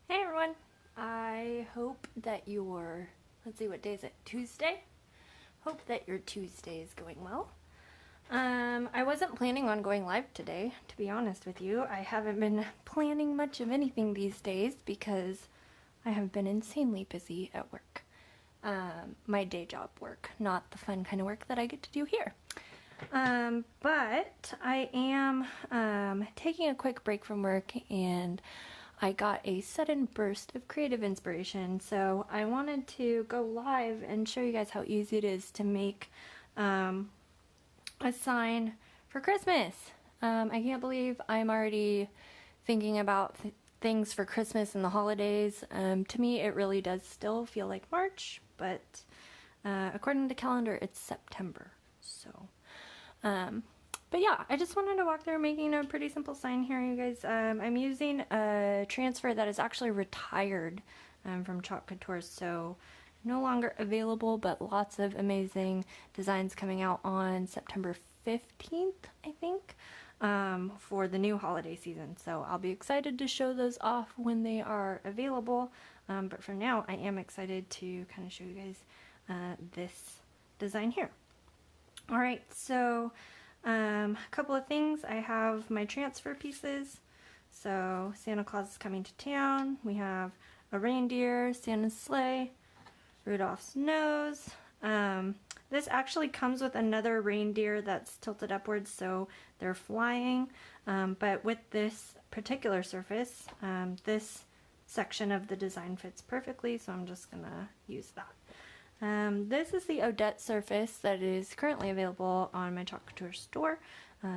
Hey everyone! I hope that your, let's see, what day is it? Tuesday? Hope that your Tuesday is going well. I wasn't planning on going live today, to be honest with you. I haven't been planning much of anything these days because I have been insanely busy at work. My day job work, not the fun kind of work that I get to do here. But I am taking a quick break from work, and I got a sudden burst of creative inspiration, so I wanted to go live and show you guys how easy it is to make a sign for Christmas. I can't believe I'm already thinking about things for Christmas and the holidays. To me, it really does still feel like March, but according to the calendar, it's September. So, but yeah, I just wanted to walk through making a pretty simple sign here, you guys. I'm using a transfer that is actually retired from Chalk Couture, so no longer available, but lots of amazing designs coming out on September 15th, I think, for the new holiday season. So I'll be excited to show those off when they are available, but for now I am excited to kind of show you guys this design here. Alright, so a couple of things. I have my transfer pieces. So Santa Claus is coming to town. We have a reindeer, Santa's sleigh, Rudolph's nose. This actually comes with another reindeer that's tilted upwards, so they're flying. But with this particular surface, this section of the design fits perfectly, so I'm just gonna use that. This is the Odette surface that is currently available on my Chalk Couture store,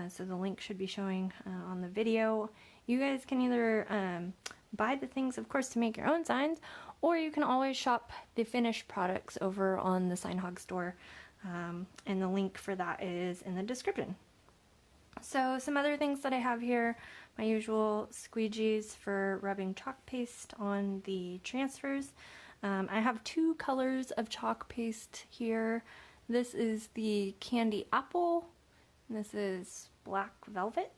so the link should be showing on the video. You guys can either buy the things, of course, to make your own signs, or you can always shop the finished products over on the Sign Hog store, and the link for that is in the description. So some other things that I have here, my usual squeegees for rubbing chalk paste on the transfers. I have two colors of chalk paste here. This is the Candy Apple, and this is Black Velvet.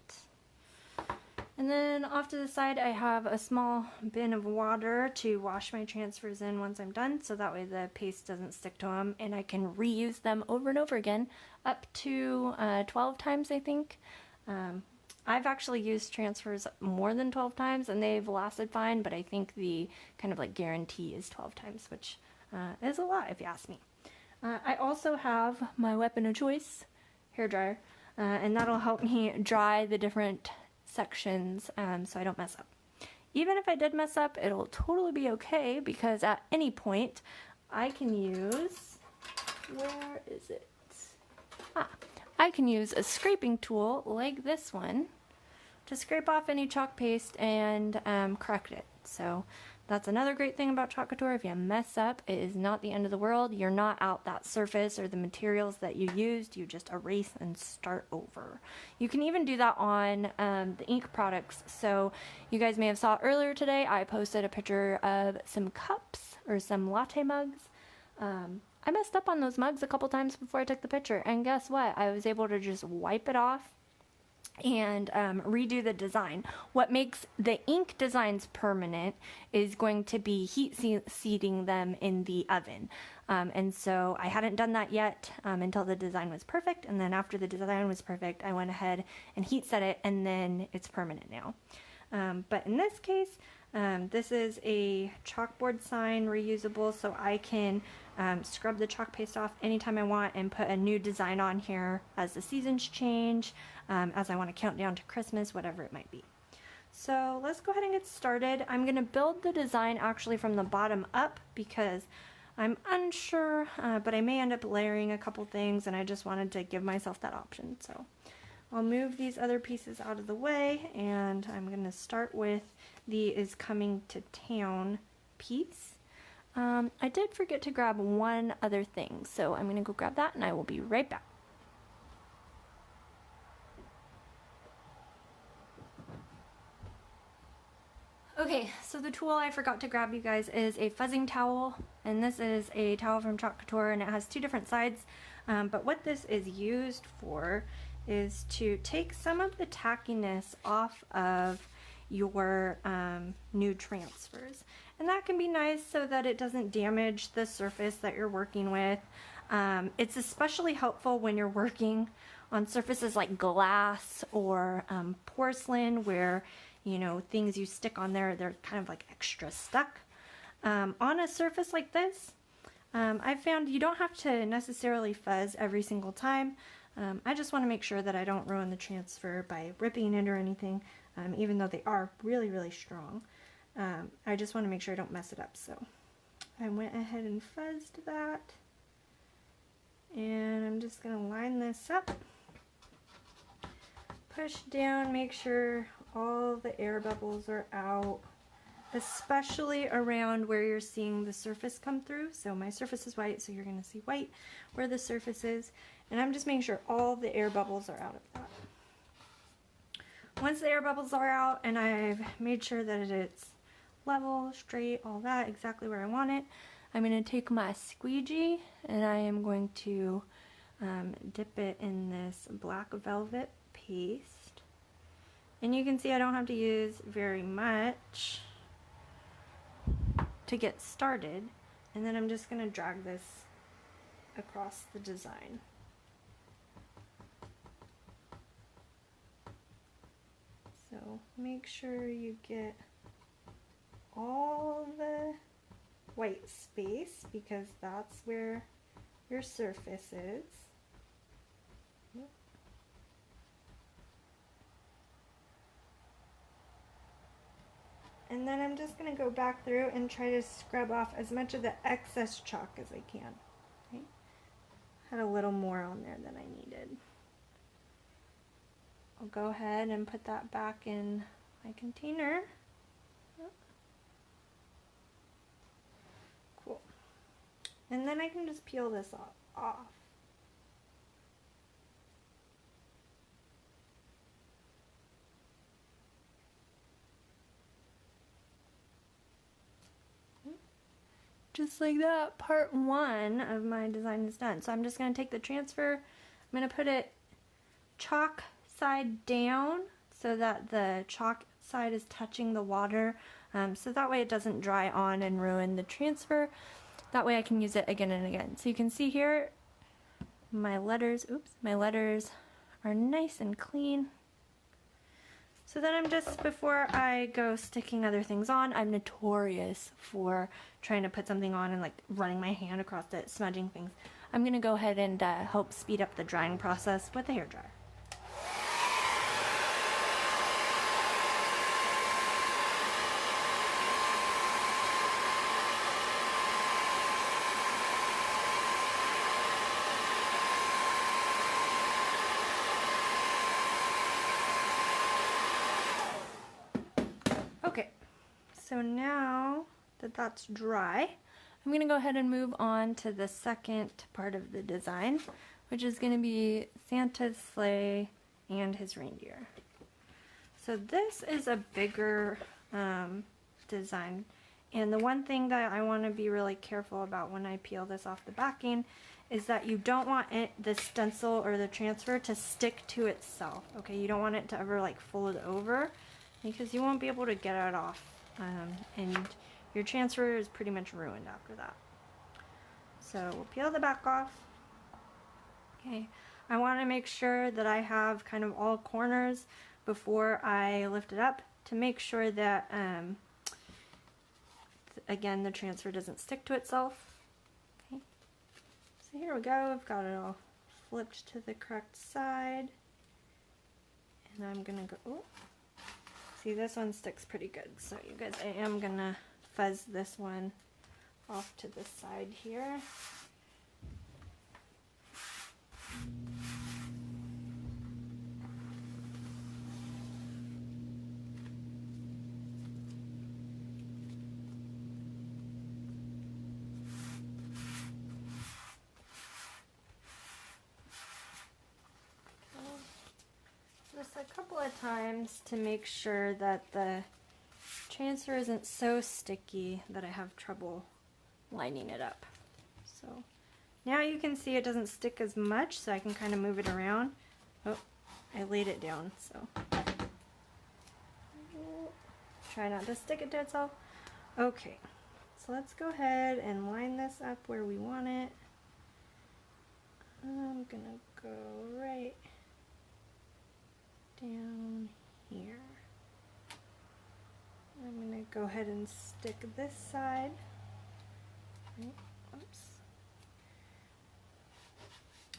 And then off to the side I have a small bin of water to wash my transfers in once I'm done, so that way the paste doesn't stick to them and I can reuse them over and over again, up to 12 times I think. I've actually used transfers more than 12 times and they've lasted fine, but I think the kind of like guarantee is 12 times, which is a lot if you ask me. I also have my weapon of choice, hairdryer, and that'll help me dry the different sections so I don't mess up. Even if I did mess up, it'll totally be okay, because at any point I can use, where is it? I can use a scraping tool like this one to scrape off any chalk paste and correct it. So that's another great thing about Chalk Couture. If you mess up, it is not the end of the world. You're not out that surface or the materials that you used. You just erase and start over. You can even do that on the ink products. So you guys may have saw earlier today, I posted a picture of some cups or some latte mugs. I messed up on those mugs a couple times before I took the picture, and guess what? I was able to just wipe it off and redo the design. What makes the ink designs permanent is going to be heat seating them in the oven. And so I hadn't done that yet until the design was perfect, and then after the design was perfect, I went ahead and heat set it, and then it's permanent now. But in this case, this is a chalkboard sign, reusable, so I can scrub the chalk paste off anytime I want and put a new design on here as the seasons change, as I want to count down to Christmas, whatever it might be. So let's go ahead and get started. I'm going to build the design actually from the bottom up because I'm unsure, but I may end up layering a couple things, and I just wanted to give myself that option. So I'll move these other pieces out of the way, and I'm going to start with the is coming to town piece. I did forget to grab one other thing, so I'm going to go grab that and I will be right back. Okay, so the tool I forgot to grab, you guys, is a fuzzing towel, and this is a towel from Chalk Couture, and it has two different sides, but what this is used for is to take some of the tackiness off of your new transfers. And that can be nice so that it doesn't damage the surface that you're working with. It's especially helpful when you're working on surfaces like glass or porcelain, where, you know, things you stick on there, they're kind of like extra stuck. On a surface like this, I've found you don't have to necessarily fuzz every single time. I just want to make sure that I don't ruin the transfer by ripping it or anything, even though they are really, really strong. I just want to make sure I don't mess it up. So I went ahead and fuzzed that. And I'm just going to line this up. Push down, make sure all the air bubbles are out, especially around where you're seeing the surface come through. So my surface is white, so you're going to see white where the surface is. And I'm just making sure all the air bubbles are out of that. Once the air bubbles are out and I've made sure that it's level, straight, all that, exactly where I want it, I'm going to take my squeegee and I am going to dip it in this black velvet paste. And you can see I don't have to use very much to get started. And then I'm just going to drag this across the design. So make sure you get all the white space, because that's where your surface is. And then I'm just going to go back through and try to scrub off as much of the excess chalk as I can. Okay. Had a little more on there than I needed. I'll go ahead and put that back in my container. Cool. And then I can just peel this off. Just like that, part one of my design is done. So I'm just going to take the transfer, I'm going to put it chalk side down so that the chalk side is touching the water, so that way it doesn't dry on and ruin the transfer. That way I can use it again and again. So you can see here my letters, my letters are nice and clean. So then I'm just, before I go sticking other things on, I'm notorious for trying to put something on and like running my hand across it, smudging things. I'm going to go ahead and help speed up the drying process with a hairdryer. Okay, so now that that's dry, I'm going to go ahead and move on to the second part of the design, which is going to be Santa's sleigh and his reindeer. So this is a bigger design, and the one thing that I want to be really careful about when I peel this off the backing is that you don't want the stencil or the transfer to stick to itself. Okay, you don't want it to ever like fold over, because you won't be able to get it off, and your transfer is pretty much ruined after that. So we'll peel the back off. Okay, I want to make sure that I have kind of all corners before I lift it up to make sure that, again, the transfer doesn't stick to itself. Okay, so here we go. I've got it all flipped to the correct side, and I'm gonna go. Oh. See, this one sticks pretty good, so you guys, I am gonna fuzz this one off to the side here. Just a couple of times to make sure that the transfer isn't so sticky that I have trouble lining it up. So now you can see it doesn't stick as much, so I can kind of move it around. Oh, I laid it down, so. Try not to stick it to itself. Okay, so let's go ahead and line this up where we want it. I'm gonna go right down here. I'm gonna go ahead and stick this side. Oops.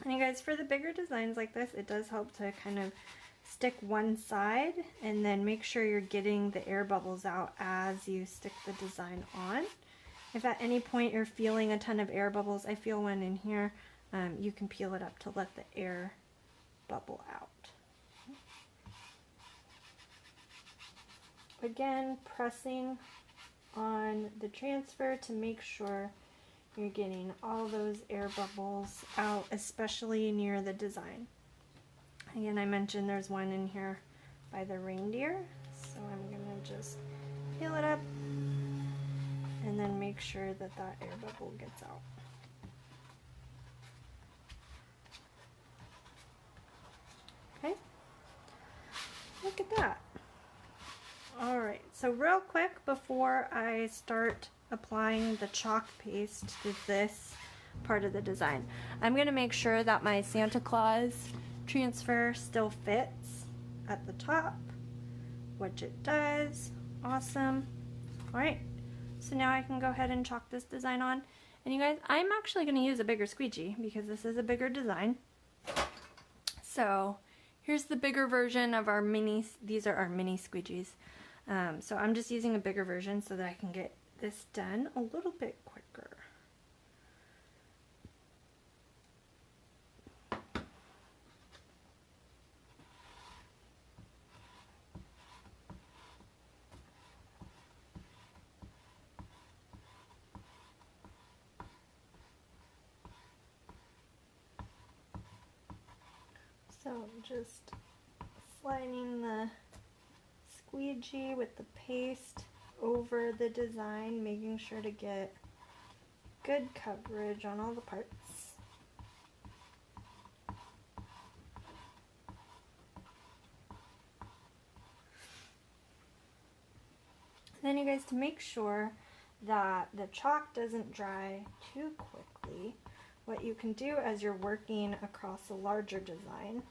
And you guys, for the bigger designs like this, it does help to kind of stick one side and then make sure you're getting the air bubbles out as you stick the design on. If at any point you're feeling a ton of air bubbles, I feel one in here, you can peel it up to let the air bubble out. Again, pressing on the transfer to make sure you're getting all those air bubbles out, especially near the design. Again, I mentioned there's one in here by the reindeer, so I'm gonna just peel it up and then make sure that that air bubble gets out. Okay, look at that. All right, so real quick before I start applying the chalk paste to this part of the design, I'm gonna make sure that my Santa Claus transfer still fits at the top, which it does. Awesome. All right, so now I can go ahead and chalk this design on. And you guys, I'm actually gonna use a bigger squeegee because this is a bigger design. So here's the bigger version of our mini, these are our mini squeegees. So I'm just using a bigger version so that I can get this done a little bit quicker. So I'm just sliding the squeegee with the paste over the design, making sure to get good coverage on all the parts. Then you guys, to make sure that the chalk doesn't dry too quickly, what you can do as you're working across a larger design,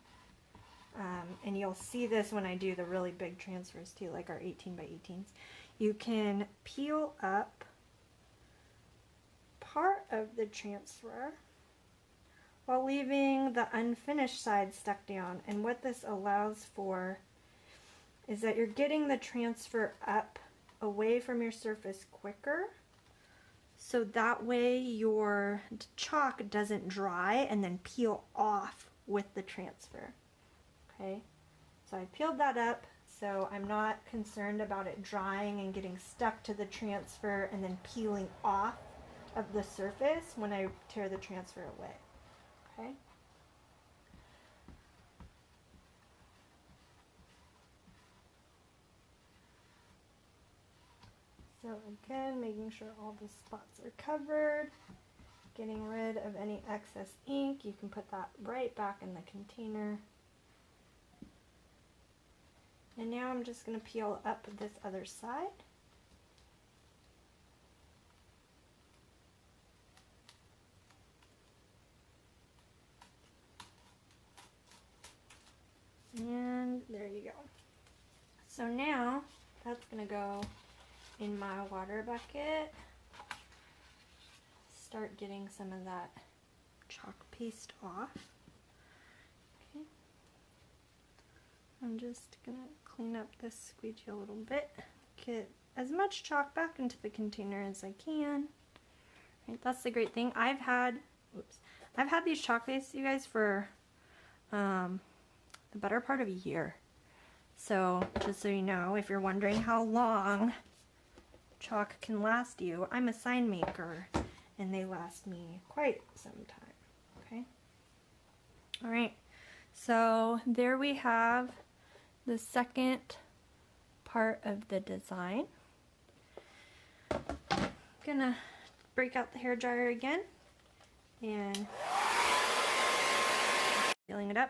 and you'll see this when I do the really big transfers too, like our 18 by 18s, you can peel up part of the transfer while leaving the unfinished side stuck down. And what this allows for is that you're getting the transfer up away from your surface quicker, so that way your chalk doesn't dry and then peel off with the transfer. Okay, so I peeled that up, so I'm not concerned about it drying and getting stuck to the transfer and then peeling off of the surface when I tear the transfer away. Okay. So again, making sure all the spots are covered, getting rid of any excess ink. You can put that right back in the container. And now I'm just going to peel up this other side. And there you go. So now that's going to go in my water bucket. Start getting some of that chalk paste off. Okay. I'm just going to clean up this squeegee a little bit. Get as much chalk back into the container as I can. Right, that's the great thing. I've had these chalk pastes, you guys, for the better part of a year. So just so you know, if you're wondering how long chalk can last you, I'm a sign maker and they last me quite some time. Okay. All right. So there we have the second part of the design. I'm gonna break out the hairdryer again and filling it up.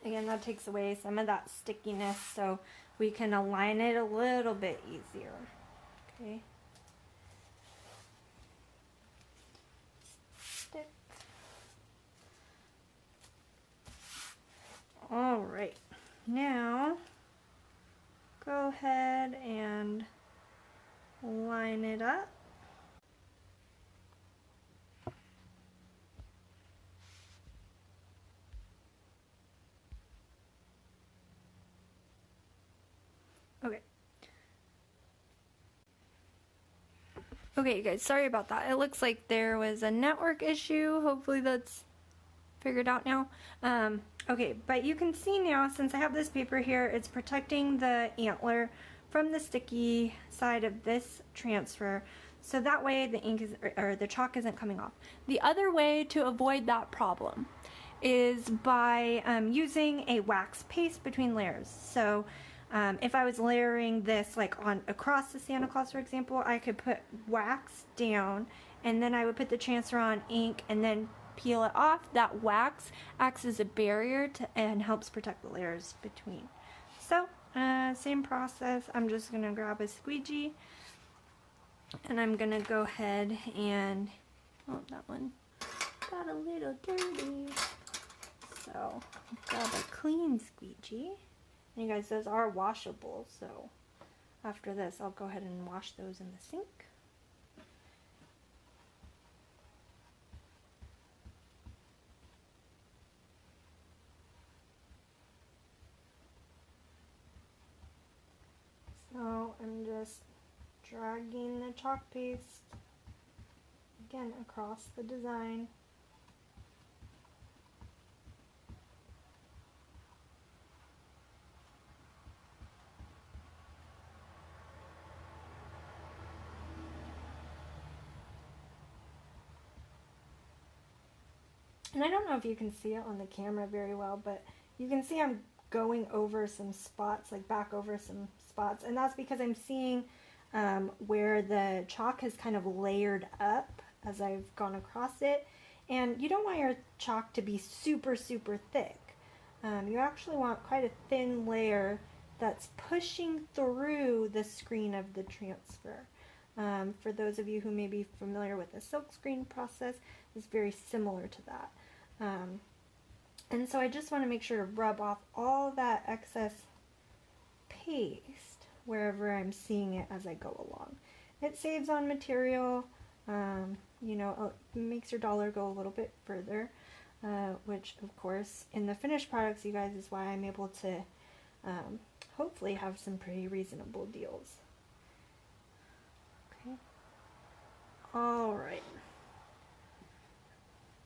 Again, that takes away some of that stickiness, so we can align it a little bit easier. Okay. Stick. All right. Now, go ahead and line it up. Okay. Okay, you guys, sorry about that. It looks like there was a network issue. Hopefully that's figured out now. Okay, but you can see now, since I have this paper here, it's protecting the antler from the sticky side of this transfer, so that way the ink is, or the chalk isn't coming off. The other way to avoid that problem is by using a wax paste between layers. So if I was layering this like on across the Santa Claus, for example, I could put wax down and then I would put the transfer on ink and then peel it off. That wax acts as a barrier and helps protect the layers between. So same process. I'm just gonna grab a squeegee and I'm gonna go ahead and, oh, that one got a little dirty. So grab a clean squeegee. And you guys, those are washable, so after this I'll go ahead and wash those in the sink. So I'm just dragging the chalk paste again across the design. And I don't know if you can see it on the camera very well, but you can see I'm going over some spots, like back over some spots, and that's because I'm seeing where the chalk has kind of layered up as I've gone across it. And you don't want your chalk to be super, super thick. You actually want quite a thin layer that's pushing through the screen of the transfer. For those of you who may be familiar with the silk screen process, it's very similar to that. And so I just want to make sure to rub off all that excess paste wherever I'm seeing it as I go along. It saves on material, you know, it makes your dollar go a little bit further, which of course in the finished products, you guys, is why I'm able to hopefully have some pretty reasonable deals. Okay. All right.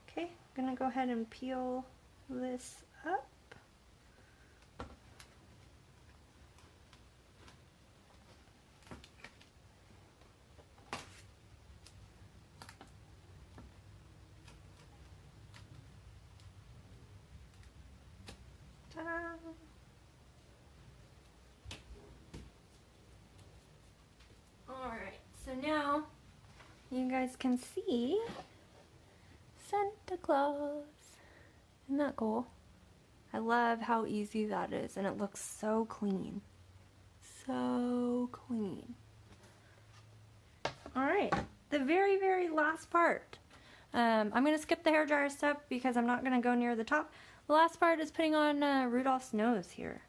Okay, I'm gonna go ahead and peel this up. Ta-da! Alright, so now you guys can see Santa Claus. Isn't that cool? I love how easy that is, and it looks so clean. So clean. Alright, the very, very last part. I'm going to skip the hairdryer step because I'm not going to go near the top. The last part is putting on Rudolph's nose here.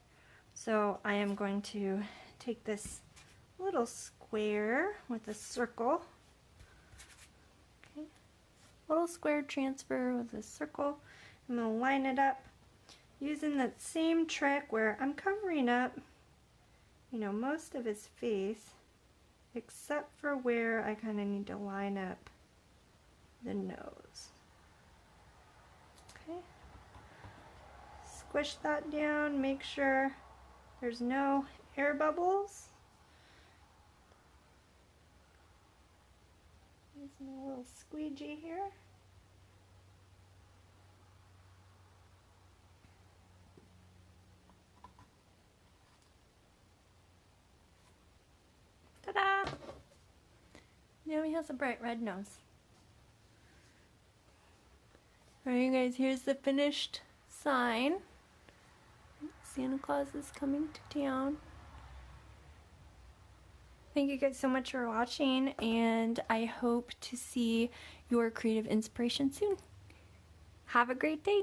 So I am going to take this little square with a circle. Okay. Little square transfer with a circle. I'm going to line it up using that same trick where I'm covering up, you know, most of his face, except for where I kind of need to line up the nose. Okay. Squish that down, make sure there's no air bubbles. Using a little squeegee here. Ta-da! Now he has a bright red nose. Alright, you guys, here's the finished sign. Santa Claus is coming to town. Thank you guys so much for watching, and I hope to see your creative inspiration soon. Have a great day.